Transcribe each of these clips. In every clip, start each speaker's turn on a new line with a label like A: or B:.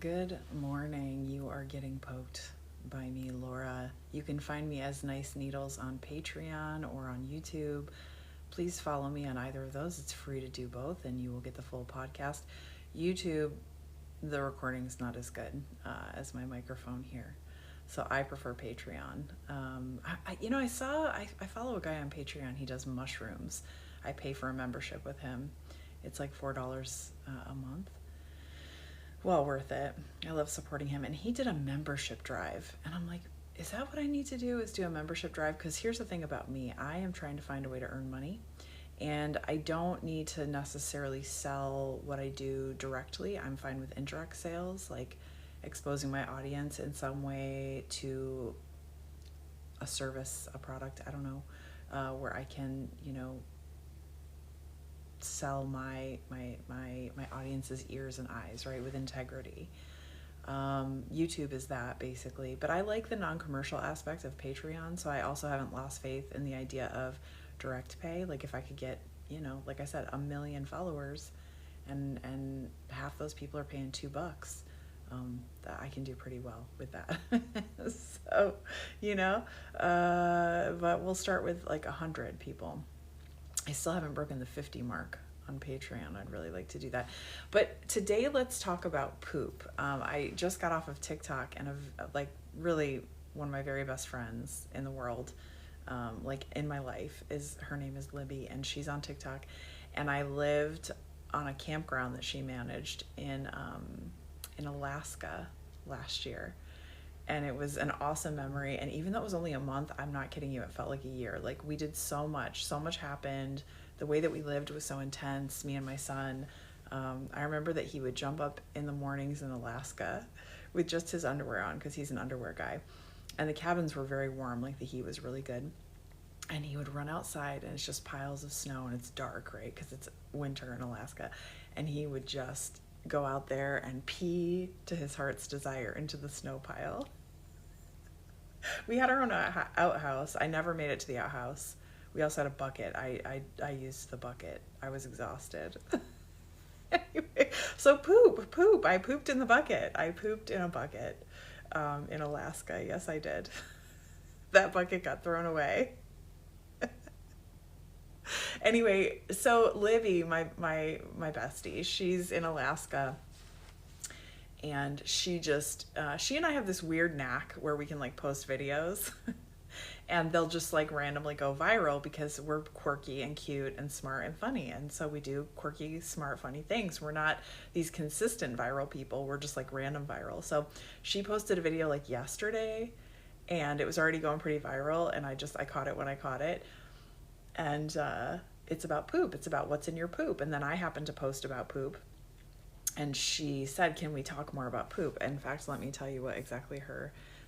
A: Good morning. You are getting poked by me, Laura. You can find me as Nice Needles on Patreon or on YouTube. Please follow me on either of those. It's free to do both, and you will get the full podcast. YouTube, the recording's not as good as my microphone here, so I prefer Patreon. I follow a guy on Patreon. He does mushrooms. I pay for a membership with him. It's like $4 a month. Well worth it. I love supporting him. And he did a membership drive. And I'm like, is that what I need to do, is do a membership drive? Because here's the thing about me. I am trying to find a way to earn money. And I don't need to necessarily sell what I do directly. I'm fine with indirect sales, like exposing my audience in some way to a service, a product, I don't know, where I can, sell my audience's ears and eyes, right, with integrity. YouTube is that basically, but I like the non-commercial aspect of Patreon, so I also haven't lost faith in the idea of direct pay. Like if I could get, like I said, 1 million followers, and half those people are paying $2, that I can do pretty well with that. So, but we'll start with like 100 people. I still haven't broken the 50 mark on Patreon. I'd really like to do that. But today, let's talk about poop. I just got off of TikTok, and really one of my very best friends in the world, like in my life, her name is Libby, and she's on TikTok. And I lived on a campground that she managed in Alaska last year. And it was an awesome memory. And even though it was only a month, I'm not kidding you, it felt like a year. Like we did so much happened. The way that we lived was so intense, me and my son. I remember that he would jump up in the mornings in Alaska with just his underwear on, because he's an underwear guy. And the cabins were very warm, like the heat was really good. And he would run outside, and it's just piles of snow, and it's dark, right? Because it's winter in Alaska. And he would just go out there and pee to his heart's desire into the snow pile. We had our own outhouse. I never made it to the outhouse. We also had a bucket. I used the bucket. I was exhausted. Anyway, so poop. I pooped in the bucket. I pooped in a bucket in Alaska. Yes, I did. That bucket got thrown away. Anyway, so Livy, my bestie, she's in Alaska, and she and I have this weird knack where we can like post videos and they'll just like randomly go viral because we're quirky and cute and smart and funny. And so we do quirky, smart, funny things. We're not these consistent viral people. We're just like random viral. So she posted a video like yesterday, and it was already going pretty viral, and I caught it when I caught it. And it's about poop. It's about what's in your poop. And then I happened to post about poop, and she said, can we talk more about poop? In fact, let me tell you what exactly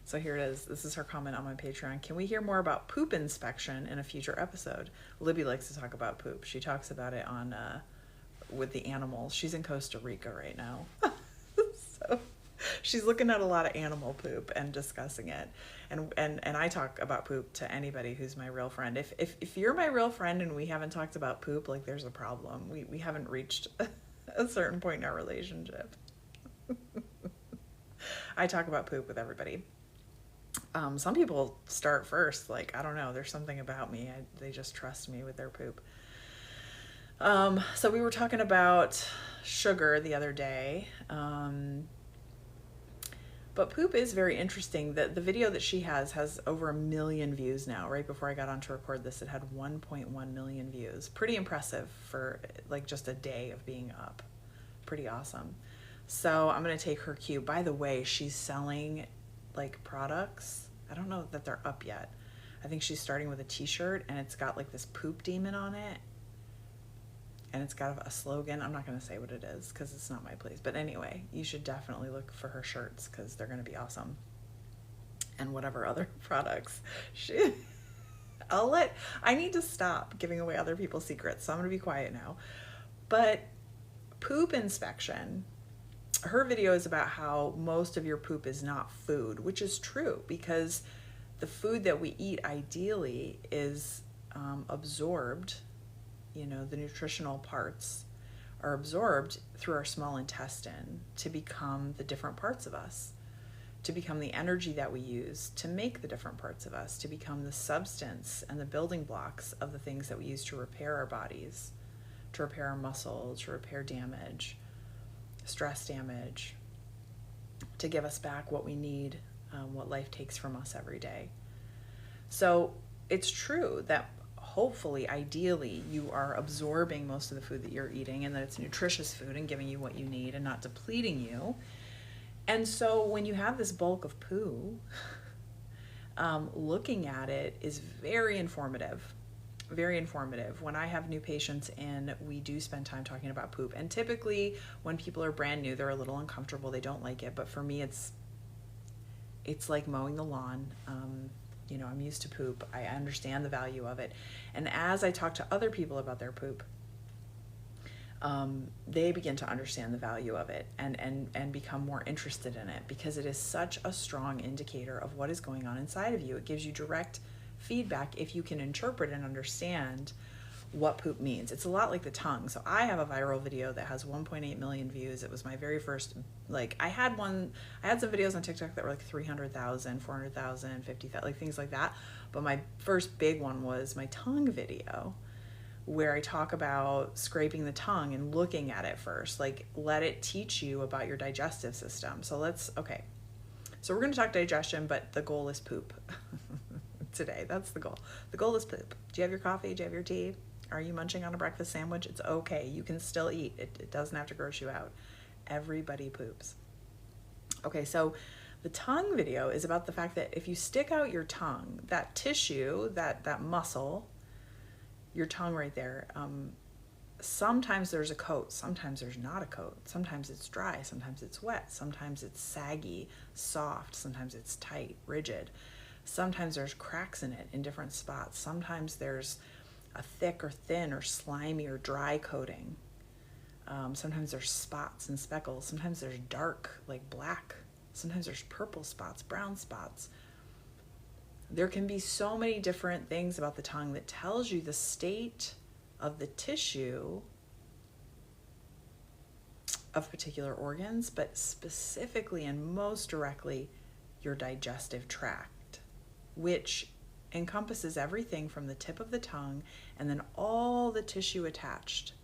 A: so here it is. This is her comment on my Patreon. Can we hear more about poop inspection in a future episode? Libby likes to talk about poop. She talks about it on with the animals. She's in Costa Rica right now. So she's looking at a lot of animal poop and discussing it. And I talk about poop to anybody who's my real friend. If you're my real friend and we haven't talked about poop, like there's a problem. We haven't reached a certain point in our relationship. I talk about poop with everybody. Some people start first, like, I don't know, there's something about me. They just trust me with their poop. So we were talking about sugar the other day. But poop is very interesting. The video that she has over 1 million views now. Right before I got on to record this, it had 1.1 million views. Pretty impressive for like just a day of being up. Pretty awesome. So I'm going to take her cue. By the way, she's selling like products. I don't know that they're up yet. I think she's starting with a t-shirt, and it's got like this poop demon on it. And it's got a slogan. I'm not going to say what it is because it's not my place. But anyway, you should definitely look for her shirts because they're going to be awesome. And whatever other products. I need to stop giving away other people's secrets, so I'm going to be quiet now. But poop inspection, her video is about how most of your poop is not food, which is true because the food that we eat ideally is absorbed. The nutritional parts are absorbed through our small intestine to become the different parts of us, to become the energy that we use to make the different parts of us, to become the substance and the building blocks of the things that we use to repair our bodies, to repair our muscle, to repair damage, stress damage, to give us back what we need, what life takes from us every day. So it's true that hopefully, ideally, you are absorbing most of the food that you're eating and that it's nutritious food and giving you what you need and not depleting you. And so when you have this bulk of poo, looking at it is very informative. Very informative. When I have new patients in, we do spend time talking about poop. And typically when people are brand new, they're a little uncomfortable. They don't like it. But for me, it's like mowing the lawn. I'm used to poop. I understand the value of it. And as I talk to other people about their poop, they begin to understand the value of it and become more interested in it, because it is such a strong indicator of what is going on inside of you. It gives you direct feedback if you can interpret and understand what poop means. It's a lot like the tongue. So I have a viral video that has 1.8 million views. It was my very first, I had some videos on TikTok that were like 300,000, 400,000, 50,000, things like that. But my first big one was my tongue video, where I talk about scraping the tongue and looking at it first. Let it teach you about your digestive system. So we're going to talk digestion, but the goal is poop today. That's the goal. The goal is poop. Do you have your coffee? Do you have your tea? Are you munching on a breakfast sandwich? It's okay. You can still eat. It doesn't have to gross you out. Everybody poops. Okay, so the tongue video is about the fact that if you stick out your tongue, that tissue, that muscle, your tongue right there, sometimes there's a coat, sometimes there's not a coat, sometimes it's dry, sometimes it's wet, sometimes it's saggy, soft, sometimes it's tight, rigid, sometimes there's cracks in it in different spots, sometimes there's a thick or thin or slimy or dry coating, sometimes there's spots and speckles, sometimes there's dark, like black, sometimes there's purple spots, brown spots. There can be so many different things about the tongue that tells you the state of the tissue of particular organs, but specifically and most directly your digestive tract, which encompasses everything from the tip of the tongue and then all the tissue attached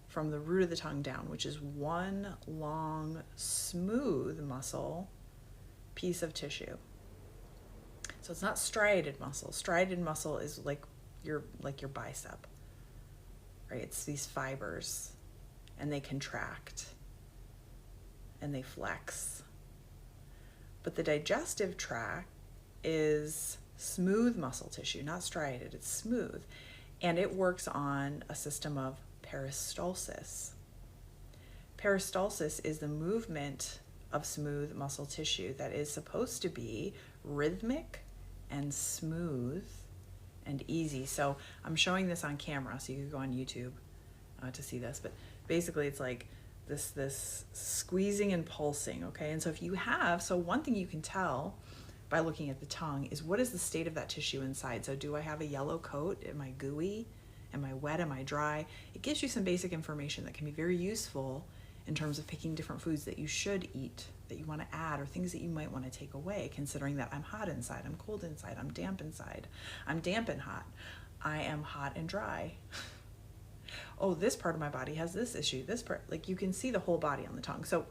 A: from the root of the tongue down, which is one long, smooth muscle piece of tissue. So it's not striated muscle. Striated muscle is like your bicep, right? It's these fibers, and they contract and they flex. But the digestive tract is smooth muscle tissue, not striated, it's smooth. And it works on a system of peristalsis. Peristalsis is the movement of smooth muscle tissue that is supposed to be rhythmic and smooth and easy. So I'm showing this on camera, so you can go on YouTube to see this. But basically, it's like this squeezing and pulsing, okay? And so one thing you can tell by looking at the tongue is what is the state of that tissue inside. So do I have a yellow coat? Am I gooey? Am I wet? Am I dry? It gives you some basic information that can be very useful in terms of picking different foods that you should eat, that you want to add, or things that you might want to take away, considering that I'm hot inside, I'm cold inside, I'm damp inside, I'm damp and hot, I am hot and dry. Oh, this part of my body has this issue, this part, you can see the whole body on the tongue. So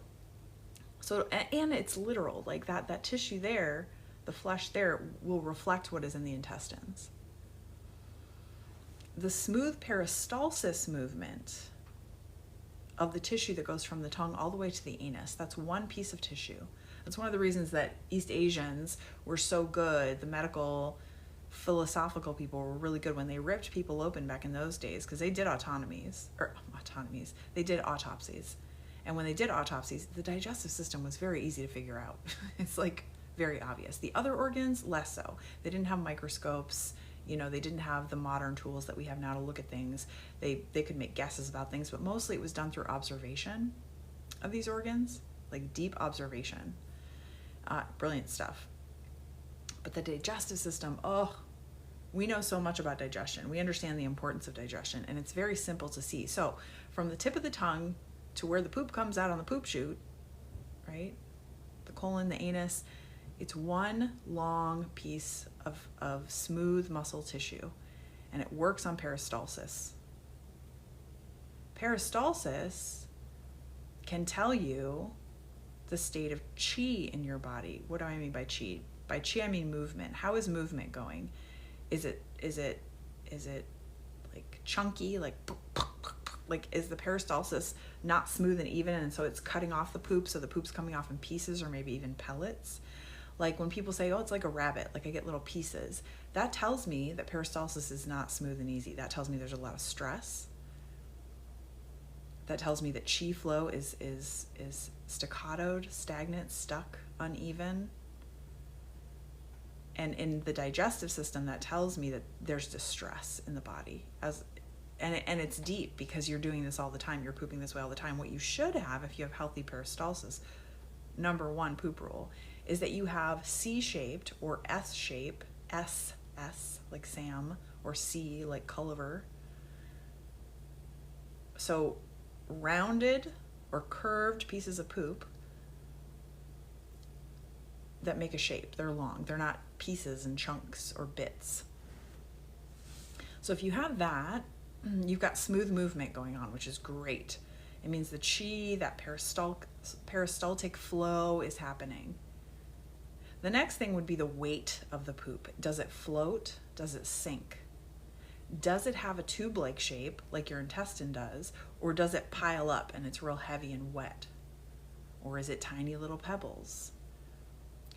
A: and it's literal, that tissue there, the flesh there will reflect what is in the intestines. The smooth peristalsis movement of the tissue that goes from the tongue all the way to the anus. That's one piece of tissue. That's one of the reasons that East Asians were so good. The medical, philosophical people were really good when they ripped people open back in those days, because they did they did autopsies. And when they did autopsies, the digestive system was very easy to figure out. It's very obvious. The other organs, less so. They didn't have microscopes. They didn't have the modern tools that we have now to look at things. They could make guesses about things, but mostly it was done through observation of these organs, deep observation. Brilliant stuff. But the digestive system, We know so much about digestion. We understand the importance of digestion, and it's very simple to see. So from the tip of the tongue to where the poop comes out on the poop chute, right? The colon, the anus, it's one long piece of smooth muscle tissue, and it works on peristalsis. Peristalsis can tell you the state of chi in your body. What do I mean by chi? By chi, I mean movement. How is movement going? Is it like chunky, like is the peristalsis not smooth and even, and so it's cutting off the poop, so the poop's coming off in pieces or maybe even pellets? Like when people say, oh, it's like a rabbit, like I get little pieces, that tells me that peristalsis is not smooth and easy. That tells me there's a lot of stress. That tells me that chi flow is staccatoed, stagnant, stuck, uneven. And in the digestive system, that tells me that there's distress in the body. And it's deep because you're doing this all the time. You're pooping this way all the time. What you should have if you have healthy peristalsis, number one poop rule, is that you have C-shaped or S-shape, S like Sam, or C like Culliver. So rounded or curved pieces of poop that make a shape. They're long. They're not pieces and chunks or bits. So if you have that, you've got smooth movement going on, which is great. It means the chi, that peristaltic flow is happening. The next thing would be the weight of the poop. Does it float? Does it sink? Does it have a tube-like shape like your intestine does, or does it pile up and it's real heavy and wet? Or is it tiny little pebbles?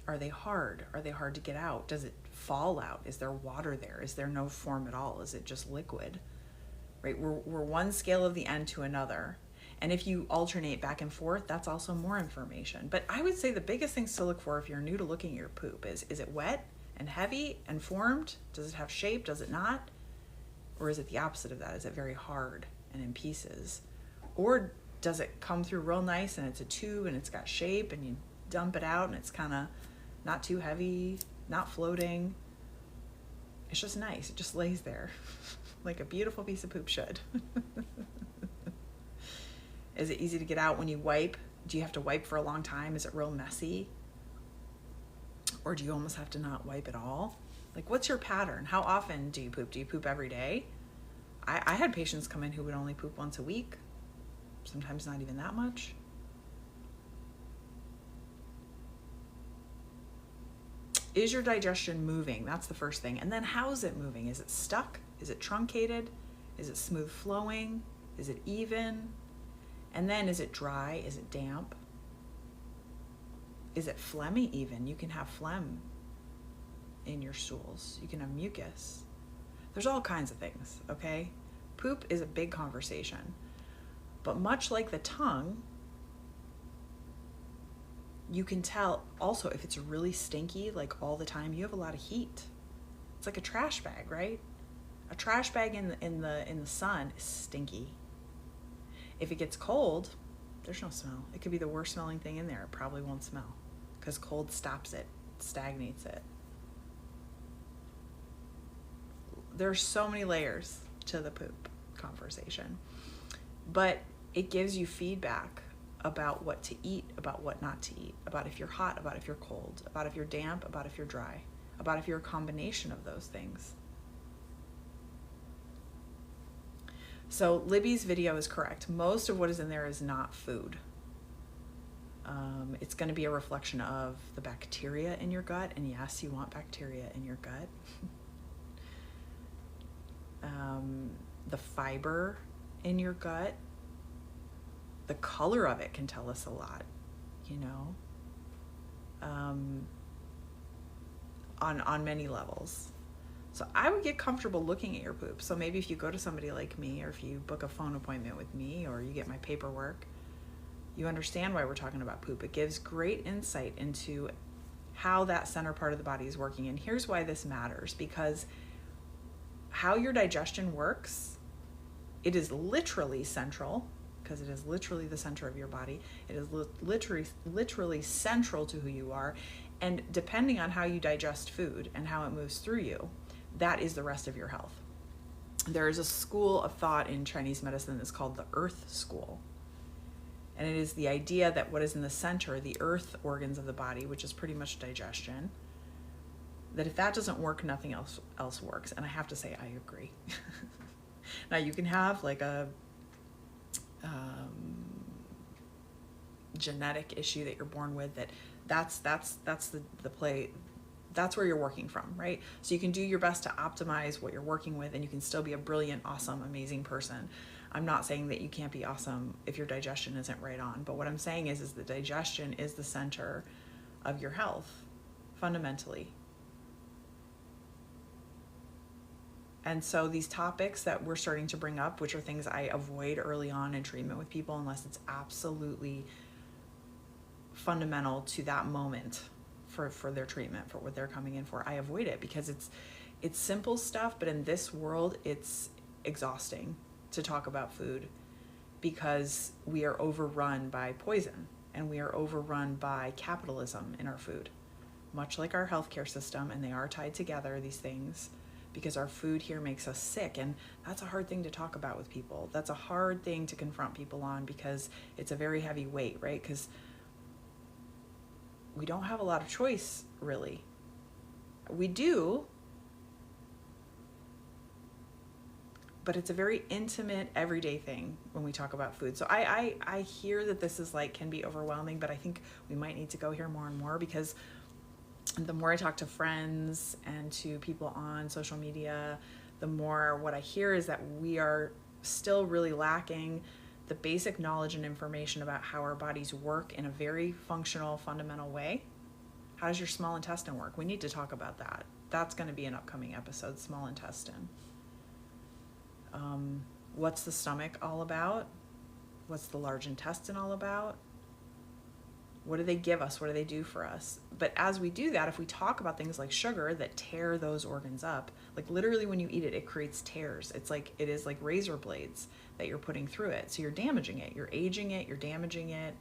A: Are they hard? Are they hard to get out? Does it fall out? Is there water there? Is there no form at all? Is it just liquid? Right? We're one scale of the end to another. And if you alternate back and forth, that's also more information. But I would say the biggest things to look for if you're new to looking at your poop is it wet and heavy and formed? Does it have shape? Does it not? Or is it the opposite of that? Is it very hard and in pieces? Or does it come through real nice and it's a tube and it's got shape and you dump it out and it's kind of not too heavy, not floating? It's just nice. It just lays there like a beautiful piece of poop should. Is it easy to get out when you wipe? Do you have to wipe for a long time? Is it real messy? Or do you almost have to not wipe at all? Like, what's your pattern? How often do you poop? Do you poop every day? I had patients come in who would only poop once a week, sometimes not even that much. Is your digestion moving? That's the first thing. And then how is it moving? Is it stuck? Is it truncated? Is it smooth flowing? Is it even? And then is it dry? Is it damp? Is it phlegmy even? You can have phlegm in your stools. You can have mucus. There's all kinds of things, okay? Poop is a big conversation. But much like the tongue, you can tell also if it's really stinky, like all the time, you have a lot of heat. It's like a trash bag, right? A trash bag in the sun is stinky. If it gets cold, there's no smell. It could be the worst smelling thing in there. It probably won't smell because cold stops it, stagnates it. There's so many layers to the poop conversation, but it gives you feedback about what to eat, about what not to eat, about if you're hot, about if you're cold, about if you're damp, about if you're dry, about if you're a combination of those things. So Libby's video is correct. Most of what is in there is not food. It's going to be a reflection of the bacteria in your gut, and yes, you want bacteria in your gut. The fiber in your gut, the color of it can tell us a lot, you know, on many levels. So I would get comfortable looking at your poop. So maybe if you go to somebody like me, or if you book a phone appointment with me, or you get my paperwork, you understand why we're talking about poop. It gives great insight into how that center part of the body is working. And here's why this matters, because how your digestion works, it is literally central, because it is literally the center of your body. It is literally central to who you are. And depending on how you digest food and how it moves through you, that is the rest of your health. There is a school of thought in Chinese medicine that's called the Earth School. And it is the idea that what is in the center, the earth organs of the body, which is pretty much digestion, that if that doesn't work, nothing else works. And I have to say, I agree. Now, you can have like a genetic issue that you're born with, that's the play. That's where you're working from, right? So you can do your best to optimize what you're working with, and you can still be a brilliant, awesome, amazing person. I'm not saying that you can't be awesome if your digestion isn't right on, but what I'm saying is the digestion is the center of your health, fundamentally. And so these topics that we're starting to bring up, which are things I avoid early on in treatment with people unless it's absolutely fundamental to that moment for their treatment, for what they're coming in for, I avoid it because it's simple stuff, but in this world, it's exhausting to talk about food because we are overrun by poison and we are overrun by capitalism in our food, much like our healthcare system, and they are tied together, these things, because our food here makes us sick. And that's a hard thing to talk about with people. That's a hard thing to confront people on because it's a very heavy weight, right? Because we don't have a lot of choice, really. We do, but it's a very intimate, everyday thing when we talk about food. So I hear that this is like, can be overwhelming, but I think we might need to go here more and more because the more I talk to friends and to people on social media, the more what I hear is that we are still really lacking the basic knowledge and information about how our bodies work in a very functional, fundamental way. How does your small intestine work? We need to talk about that. That's going to be an upcoming episode, small intestine. What's the stomach all about? What's the large intestine all about? What do they give us? What do they do for us? But as we do that, if we talk about things like sugar that tear those organs up, like literally when you eat it, it creates tears. It is like razor blades that you're putting through it. So you're damaging it, you're aging it, you're damaging it,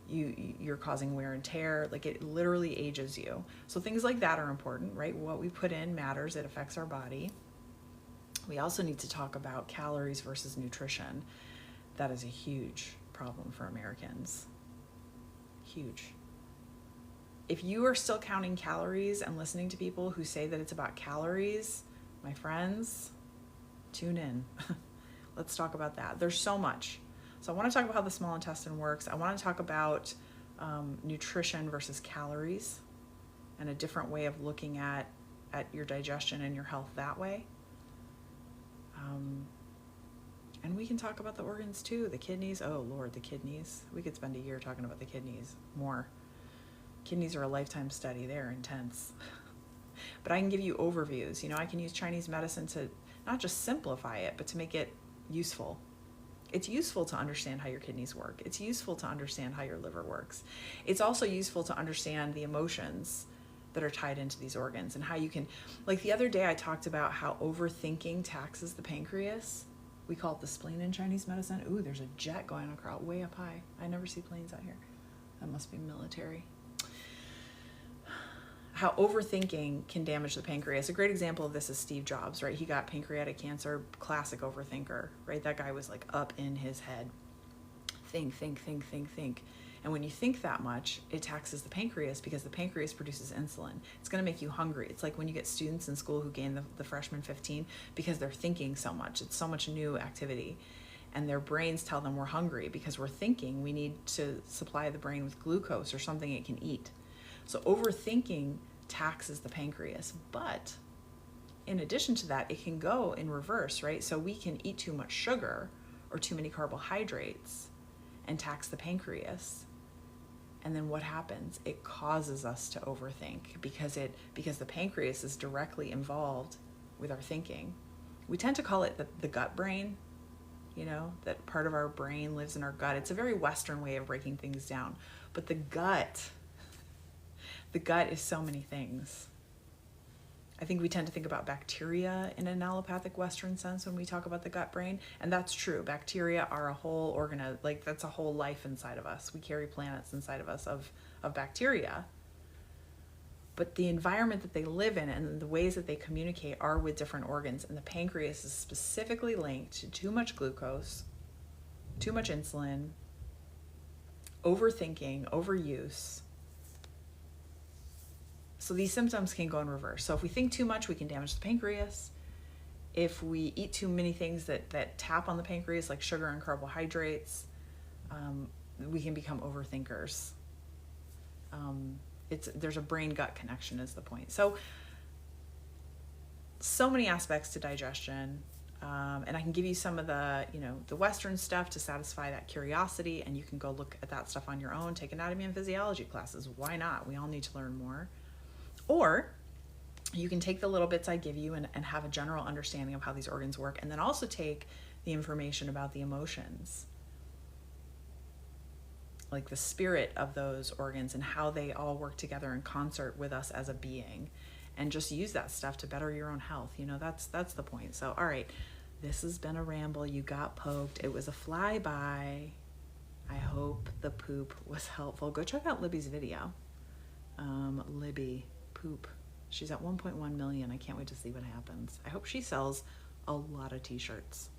A: you're causing wear and tear. Like it literally ages you. So things like that are important, right? What we put in matters. It affects our body. We also need to talk about calories versus nutrition. That is a huge problem for Americans. Huge. If you are still counting calories and listening to people who say that it's about calories, my friends, tune in. Let's talk about that. There's so much. So I want to talk about how the small intestine works. I want to talk about nutrition versus calories and a different way of looking at your digestion and your health that way. And we can talk about the organs too, the kidneys. Oh Lord, the kidneys. We could spend a year talking about the kidneys more. Kidneys are a lifetime study. They're intense. But I can give you overviews. You know, I can use Chinese medicine to not just simplify it, but to make it useful. It's useful to understand how your kidneys work. It's useful to understand how your liver works. It's also useful to understand the emotions that are tied into these organs and how you can, like the other day I talked about how overthinking taxes the pancreas. We call it the spleen in Chinese medicine. Ooh, there's a jet going across way up high. I never see planes out here. That must be military. How overthinking can damage the pancreas. A great example of this is Steve Jobs, right? He got pancreatic cancer, classic overthinker, right? That guy was like up in his head. Think. And when you think that much, it taxes the pancreas because the pancreas produces insulin. It's going to make you hungry. It's like when you get students in school who gain the freshman 15 because they're thinking so much. It's so much new activity. And their brains tell them we're hungry because we're thinking. We need to supply the brain with glucose or something it can eat. So overthinking taxes the pancreas. But in addition to that, it can go in reverse, right? So we can eat too much sugar or too many carbohydrates and tax the pancreas. And then what happens? It causes us to overthink because the pancreas is directly involved with our thinking. We tend to call it the gut brain, you know, that part of our brain lives in our gut. It's a very Western way of breaking things down. But the gut is so many things. I think we tend to think about bacteria in an allopathic Western sense when we talk about the gut brain, and that's true. Bacteria are a whole like that's a whole life inside of us. We carry planets inside of us of bacteria. but the environment that they live in and the ways that they communicate are with different organs. And the pancreas is specifically linked to too much glucose, too much insulin, overthinking, overuse. So these symptoms can go in reverse. So if we think too much, we can damage the pancreas. If we eat too many things that tap on the pancreas, like sugar and carbohydrates, we can become overthinkers. There's a brain-gut connection is the point. So many aspects to digestion. And I can give you some of the Western stuff to satisfy that curiosity, and you can go look at that stuff on your own. Take anatomy and physiology classes. Why not? We all need to learn more. Or you can take the little bits I give you and have a general understanding of how these organs work, and then also take the information about the emotions, like the spirit of those organs and how they all work together in concert with us as a being, and just use that stuff to better your own health. That's the point. So, all right, this has been a ramble. You got poked. It was a flyby. I hope the poop was helpful. Go check out Libby's video. Libby poop. She's at 1.1 million. I can't wait to see what happens. I hope she sells a lot of t-shirts.